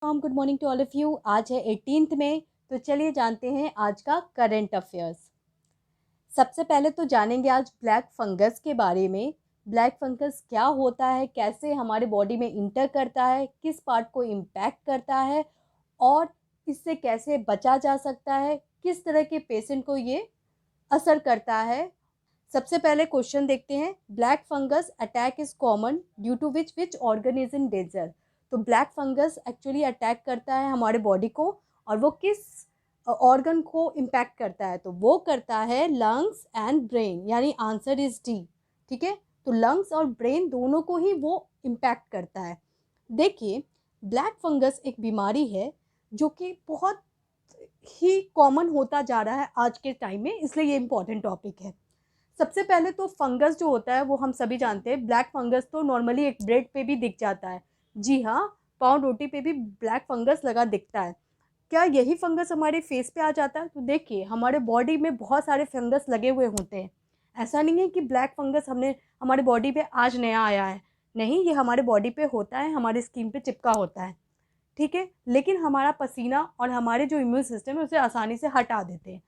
Good morning to all of you. आज है 18 मई। तो चलिए जानते हैं आज का करंट अफेयर्स। सबसे पहले तो जानेंगे आज ब्लैक फंगस के बारे में। ब्लैक फंगस क्या होता है, कैसे हमारे बॉडी में इंटर करता है, किस पार्ट को इम्पैक्ट करता है और इससे कैसे बचा जा सकता है, किस तरह के पेशेंट को ये असर करता है। सबसे पहले क्वेश्चन देखते हैं। Black fungus attack is common due to which organ is in danger. तो ब्लैक फंगस एक्चुअली अटैक करता है हमारे बॉडी को, और वो किस ऑर्गन को इम्पैक्ट करता है, तो वो करता है लंग्स एंड ब्रेन, यानी आंसर इज डी। ठीक है, तो लंग्स और ब्रेन दोनों को ही वो इम्पैक्ट करता है। देखिए, ब्लैक फंगस एक बीमारी है जो कि बहुत ही कॉमन होता जा रहा है आज के टाइम में, इसलिए ये इम्पॉर्टेंट टॉपिक है। सबसे पहले तो फंगस जो होता है वो हम सभी जानते हैं। ब्लैक फंगस तो नॉर्मली एक ब्रेड पे भी दिख जाता है। जी हाँ, पाव रोटी पे भी ब्लैक फंगस लगा दिखता है। क्या यही फंगस हमारे फेस पे आ जाता है? तो देखिए, हमारे बॉडी में बहुत सारे फंगस लगे हुए होते हैं। ऐसा नहीं है कि ब्लैक फंगस हमने हमारे बॉडी पे आज नया आया है। नहीं, ये हमारे बॉडी पे होता है, हमारी स्किन पे चिपका होता है। ठीक है, लेकिन हमारा पसीना और हमारे जो इम्यून सिस्टम है उसे आसानी से हटा देते हैं।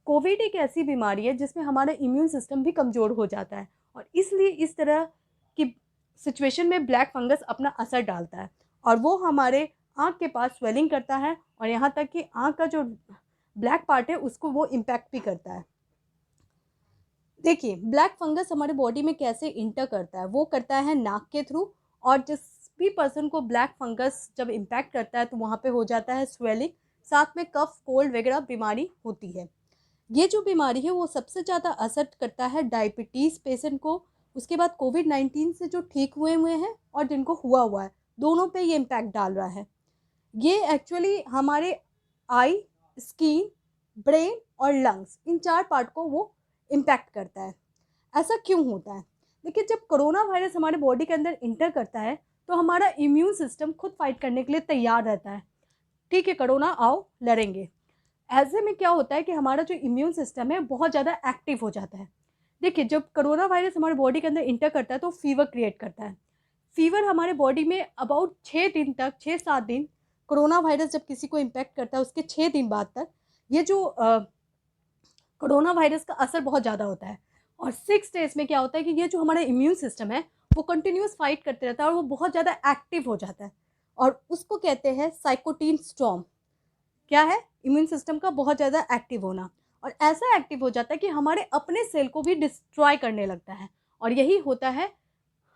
कोविड एक ऐसी बीमारी है जिसमें हमारा इम्यून सिस्टम भी कमज़ोर हो जाता है, और इसलिए इस तरह की सिचुएशन में ब्लैक फंगस अपना असर डालता है, और वो हमारे आँख के पास स्वेलिंग करता है, और यहाँ तक कि आँख का जो ब्लैक पार्ट है उसको वो इम्पैक्ट भी करता है। देखिए, ब्लैक फंगस हमारे बॉडी में कैसे इंटर करता है, वो करता है नाक के थ्रू। और जिस भी पर्सन को ब्लैक फंगस जब इम्पैक्ट करता है तो वहाँ पे हो जाता है स्वेलिंग, साथ में कफ कोल्ड वगैरह बीमारी होती है। ये जो बीमारी है वो सबसे ज़्यादा असर करता है डायबिटीज़ पेशेंट को, उसके बाद कोविड-19 से जो ठीक हुए हैं और जिनको हुआ है, दोनों पे ये इम्पैक्ट डाल रहा है। ये एक्चुअली हमारे आई, स्किन, ब्रेन और लंग्स, इन 4 पार्ट को वो इम्पैक्ट करता है। ऐसा क्यों होता है? देखिए, जब कोरोना वायरस हमारे बॉडी के अंदर इंटर करता है तो हमारा इम्यून सिस्टम खुद फाइट करने के लिए तैयार रहता है। ठीक है, कोरोना आओ, लड़ेंगे। ऐसे में क्या होता है कि हमारा जो इम्यून सिस्टम है बहुत ज़्यादा एक्टिव हो जाता है। देखिए, जब कोरोना वायरस हमारे बॉडी के अंदर इंटर करता है तो फीवर क्रिएट करता है। फीवर हमारे बॉडी में अबाउट 6 दिन तक, 6-7 दिन, कोरोना वायरस जब किसी को इम्पैक्ट करता है उसके 6 दिन बाद तक ये जो कोरोना वायरस का असर बहुत ज़्यादा होता है। और 6 डेज़ में क्या होता है कि ये जो हमारा इम्यून सिस्टम है वो कंटिन्यूस फाइट करते रहता है और वो बहुत ज़्यादा एक्टिव हो जाता है, और उसको कहते हैं साइटोकिन स्टॉर्म। क्या है? इम्यून सिस्टम का बहुत ज़्यादा एक्टिव होना, और ऐसा एक्टिव हो जाता है कि हमारे अपने सेल को भी डिस्ट्रॉय करने लगता है, और यही होता है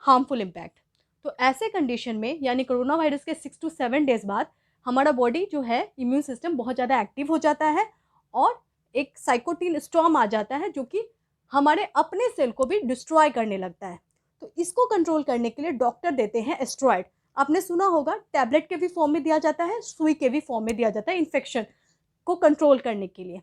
हार्मफुल इम्पैक्ट। तो ऐसे कंडीशन में, यानी कोरोना वायरस के 6 to 7 डेज़ बाद, हमारा बॉडी जो है, इम्यून सिस्टम बहुत ज़्यादा एक्टिव हो जाता है, और एक साइटोकिन स्टॉर्म आ जाता है जो कि हमारे अपने सेल को भी डिस्ट्रॉय करने लगता है। तो इसको कंट्रोल करने के लिए डॉक्टर देते हैं एस्टेरॉइड। आपने सुना होगा, टैबलेट के भी फॉर्म में दिया जाता है, सुई के भी फॉर्म में दिया जाता है इन्फेक्शन को कंट्रोल करने के लिए।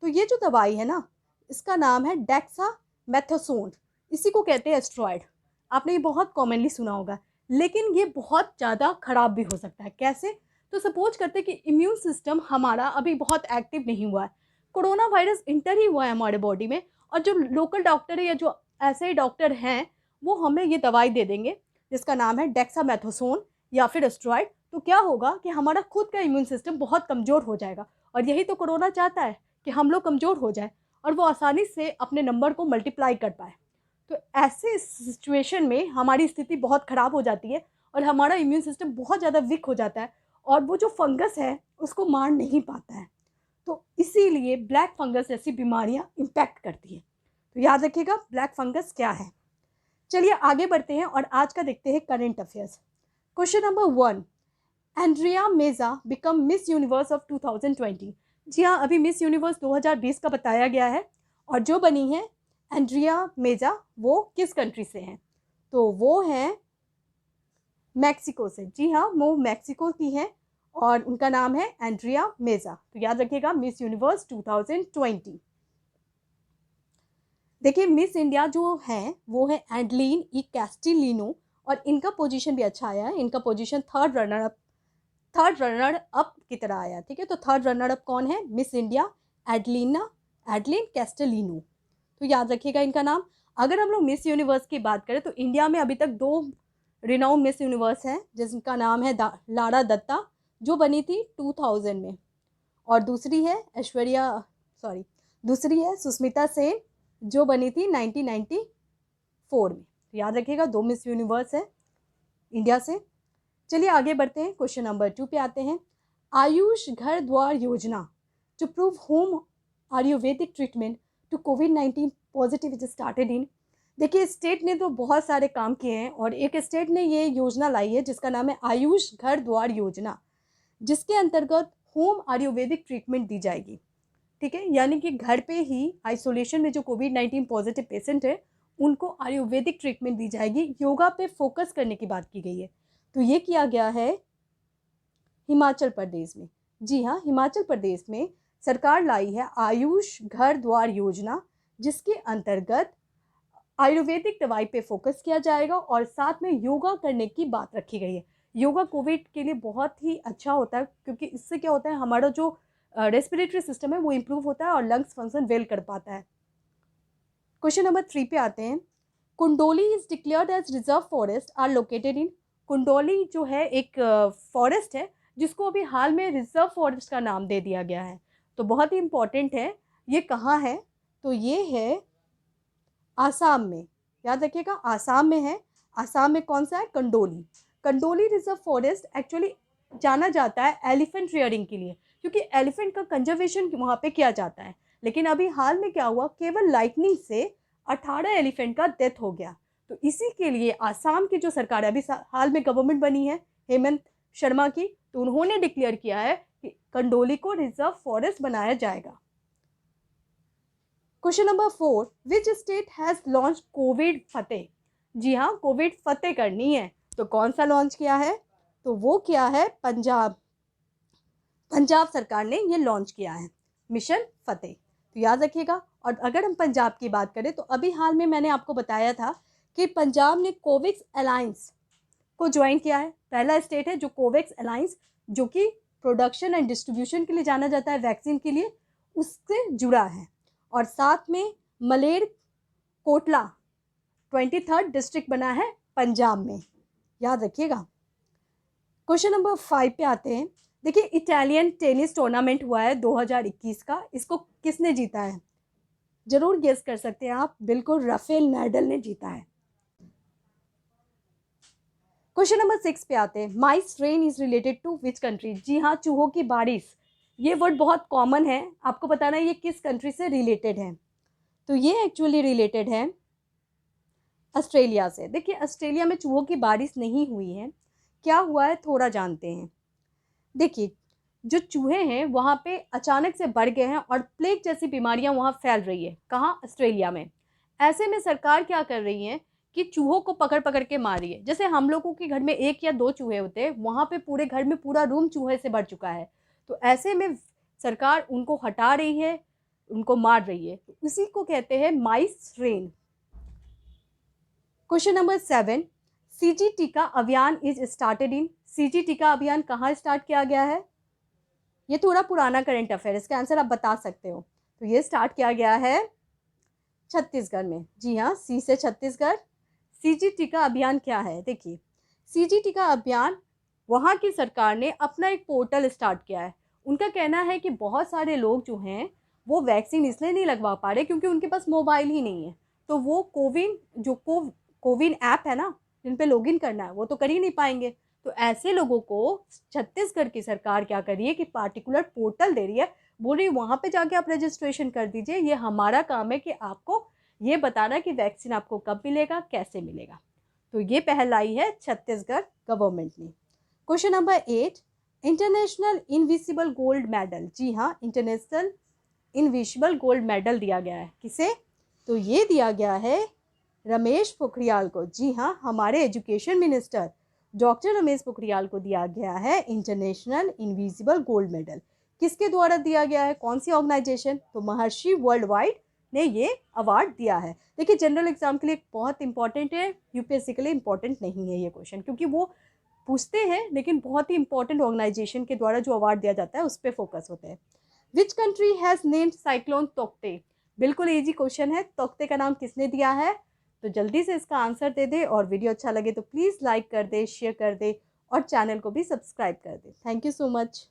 तो ये जो दवाई है ना, इसका नाम है डेक्सामेथासोन। इसी को कहते हैं एस्टेरॉइड। आपने ये बहुत कॉमनली सुना होगा, लेकिन ये बहुत ज़्यादा ख़राब भी हो सकता है। कैसे? तो सपोज करते हैं कि इम्यून सिस्टम हमारा अभी बहुत एक्टिव नहीं हुआ है, कोरोना वायरस इंटर ही हुआ है हमारे बॉडी में, और जो लोकल डॉक्टर है या जो ऐसे ही डॉक्टर हैं वो हमें ये दवाई दे देंगे जिसका नाम है डेक्सामेथासोन या फिर एस्टेरॉइड। तो क्या होगा कि हमारा खुद का इम्यून सिस्टम बहुत कमज़ोर हो जाएगा, और यही तो कोरोना चाहता है कि हम लोग कमज़ोर हो जाए और वो आसानी से अपने नंबर को मल्टीप्लाई कर पाए। तो ऐसे सिचुएशन में हमारी स्थिति बहुत ख़राब हो जाती है और हमारा इम्यून सिस्टम बहुत ज़्यादा वीक हो जाता है, और वो जो फंगस है उसको मार नहीं पाता है। तो इसीलिए ब्लैक फंगस जैसी बीमारियां इम्पैक्ट करती हैं। तो याद रखिएगा ब्लैक फंगस क्या है। चलिए आगे बढ़ते हैं और आज का देखते हैं current affairs. Question number 1, Andrea Meja become miss universe of 2020। जी हाँ, अभी मिस यूनिवर्स 2020 का बताया गया है, और जो बनी है एंड्रिया मेजा, वो किस कंट्री से हैं? तो वो हैं मैक्सिको से। जी हाँ, वो मैक्सिको की हैं, और उनका नाम है एंड्रिया मेजा। तो याद रखिएगा, मिस यूनिवर्स 2020। देखिए, मिस इंडिया जो है वो है एडलिन ई कैस्टिलिनो, और इनका पोजीशन भी अच्छा आया है। इनका पोजीशन थर्ड रनर अप की तरह आया। ठीक है, तो थर्ड रनर अप कौन है? Miss India Adline Castelino. तो याद रखिएगा इनका नाम। अगर हम लोग मिस यूनिवर्स की बात करें तो इंडिया में अभी तक 2 रिनाउंड मिस यूनिवर्स हैं, जिनका नाम है लारा दत्ता जो बनी थी 2000 में, और दूसरी है सुष्मिता सेन जो बनी थी 1994 में। तो याद रखिएगा 2 मिस यूनिवर्स है इंडिया से। चलिए आगे बढ़ते हैं, क्वेश्चन नंबर 2 पे आते हैं। आयुष घर द्वार योजना to prove home Ayurvedic treatment to कोविड-19 पॉजिटिव इज स्टार्टेड इन। देखिए स्टेट ने तो बहुत सारे काम किए हैं और एक स्टेट ने ये योजना लाई है जिसका नाम है आयुष घर द्वार योजना, जिसके अंतर्गत होम आयुर्वेदिक ट्रीटमेंट दी जाएगी। ठीक है, यानी कि घर पे ही आइसोलेशन में जो कोविड-19 पॉजिटिव पेशेंट है उनको आयुर्वेदिक ट्रीटमेंट दी जाएगी। योगा पे फोकस करने की बात की गई है। तो ये किया गया है हिमाचल प्रदेश में। जी हाँ, हिमाचल प्रदेश में सरकार लाई है आयुष घर द्वार योजना, जिसके अंतर्गत आयुर्वेदिक दवाई पे फोकस किया जाएगा और साथ में योगा करने की बात रखी गई है। योगा कोविड के लिए बहुत ही अच्छा होता है क्योंकि इससे क्या होता है, हमारा जो रेस्पिरेटरी सिस्टम है वो इम्प्रूव होता है और लंग्स फंक्शन वेल कर पाता है। क्वेश्चन नंबर 3 पे आते हैं। Kundoli is declared as reserve forest are located in. Kundoli जो है एक फॉरेस्ट है जिसको अभी हाल में रिजर्व फॉरेस्ट का नाम दे दिया गया है। तो बहुत ही इंपॉर्टेंट है। ये कहाँ है? तो ये है आसाम में। याद रखिएगा आसाम में है। आसाम में कौन सा है? Kandoli. Kandoli reserve forest actually जाना जाता है एलिफेंट रियरिंग के लिए, क्योंकि एलिफेंट का कंजर्वेशन वहाँ पे किया जाता है। लेकिन अभी हाल में क्या हुआ, केवल लाइटनिंग से 18 एलिफेंट का डेथ हो गया। तो इसी के लिए आसाम की जो सरकार है, अभी हाल में गवर्नमेंट बनी है हेमंत शर्मा की, तो उन्होंने डिक्लेयर किया है कि कंडोली को रिजर्व फॉरेस्ट बनाया जाएगा। Question number 4, which state has launch Covid Fateh. जी हाँ, कोविड फतेह करनी है तो कौन सा लॉन्च किया है? तो वो किया है पंजाब। पंजाब सरकार ने ये लॉन्च किया है मिशन फतेह। तो याद रखिएगा। और अगर हम पंजाब की बात करें तो अभी हाल में मैंने आपको बताया था कि पंजाब ने कोवैक्स अलायंस को ज्वाइन किया है। पहला स्टेट है जो कोवैक्स अलायंस, जो कि प्रोडक्शन एंड डिस्ट्रीब्यूशन के लिए जाना जाता है वैक्सीन के लिए, उससे जुड़ा है। और साथ में मलेर कोटला 23rd डिस्ट्रिक्ट बना है पंजाब में। याद रखिएगा। क्वेश्चन नंबर 5 पे आते हैं। देखिए इटालियन टेनिस टूर्नामेंट हुआ है 2021 का, इसको किसने जीता है? जरूर गेस कर सकते हैं आप, बिल्कुल राफेल नाडाल ने जीता है। क्वेश्चन नंबर 6 पे आते हैं। Mice rain is related to which country. जी हाँ, चूहों की बारिश, ये वर्ड बहुत कॉमन है, आपको बताना है ये किस कंट्री से रिलेटेड है। तो ये एक्चुअली रिलेटेड है ऑस्ट्रेलिया से। देखिए ऑस्ट्रेलिया में चूहों की बारिश नहीं हुई है, क्या हुआ है थोड़ा जानते हैं। देखिए जो चूहे हैं वहाँ पे अचानक से बढ़ गए हैं और प्लेग जैसी बीमारियाँ वहाँ फैल रही है। कहाँ? ऑस्ट्रेलिया में। ऐसे में सरकार क्या कर रही है कि चूहों को पकड़ पकड़ के मार रही है। जैसे हम लोगों के घर में 1 या 2 चूहे होते हैं, वहाँ पे पूरे घर में पूरा रूम चूहे से भर चुका है। तो ऐसे में सरकार उनको हटा रही है, उनको मार रही है। तो इसी को कहते हैं mice rain. Question number 7, CG टीका अभियान इज स्टार्टेड इन। सीजी टीका अभियान कहाँ स्टार्ट किया गया है? ये थोड़ा पुराना करंट अफेयर, इसका आंसर आप बता सकते हो। तो ये स्टार्ट किया गया है छत्तीसगढ़ में। जी हाँ, सी से छत्तीसगढ़। सीजी टीका अभियान क्या है? देखिए सीजी टीका अभियान, वहाँ की सरकार ने अपना एक पोर्टल स्टार्ट किया है। उनका कहना है कि बहुत सारे लोग जो हैं वो वैक्सीन इसलिए नहीं लगवा पा रहे क्योंकि उनके पास मोबाइल ही नहीं है। तो वो कोविन ऐप है ना, जिन पे लॉगिन करना है, वो तो कर ही नहीं पाएंगे। तो ऐसे लोगों को छत्तीसगढ़ की सरकार क्या कर रही है कि पार्टिकुलर पोर्टल दे रही है, बोल रही है वहाँ पे जाके आप रजिस्ट्रेशन कर दीजिए। ये हमारा काम है कि आपको ये बताना कि वैक्सीन आपको कब मिलेगा, कैसे मिलेगा। तो ये पहल आई है छत्तीसगढ़ गवर्नमेंट ने। Question number 8, international invisible gold medal. जी हाँ, इंटरनेशनल इनविजिबल गोल्ड मेडल दिया गया है। किसे? तो ये दिया गया है रमेश पोखरियाल को। जी हाँ, हमारे education minister doctor Ramesh Pokhriyal को दिया गया है इंटरनेशनल इनविजिबल गोल्ड मेडल। किसके द्वारा दिया गया है? कौन सी ऑर्गेनाइजेशन? तो महर्षि वर्ल्ड वाइड ने ये अवार्ड दिया है। देखिए जनरल एग्जाम के लिए बहुत इंपॉर्टेंट है, यूपीएससी के लिए इंपॉर्टेंट नहीं है ये क्वेश्चन, क्योंकि वो पूछते हैं लेकिन बहुत ही इंपॉर्टेंट ऑर्गेनाइजेशन के द्वारा जो अवार्ड दिया जाता है उस पर फोकस होता है। Which country has named cyclone Tauktae. बिल्कुल इजी क्वेश्चन है, तोक्ते का नाम किसने दिया है? तो जल्दी से इसका आंसर दे दे, और वीडियो अच्छा लगे तो प्लीज़ लाइक कर दे, शेयर कर दे और चैनल को भी सब्सक्राइब कर दें। Thank you so much.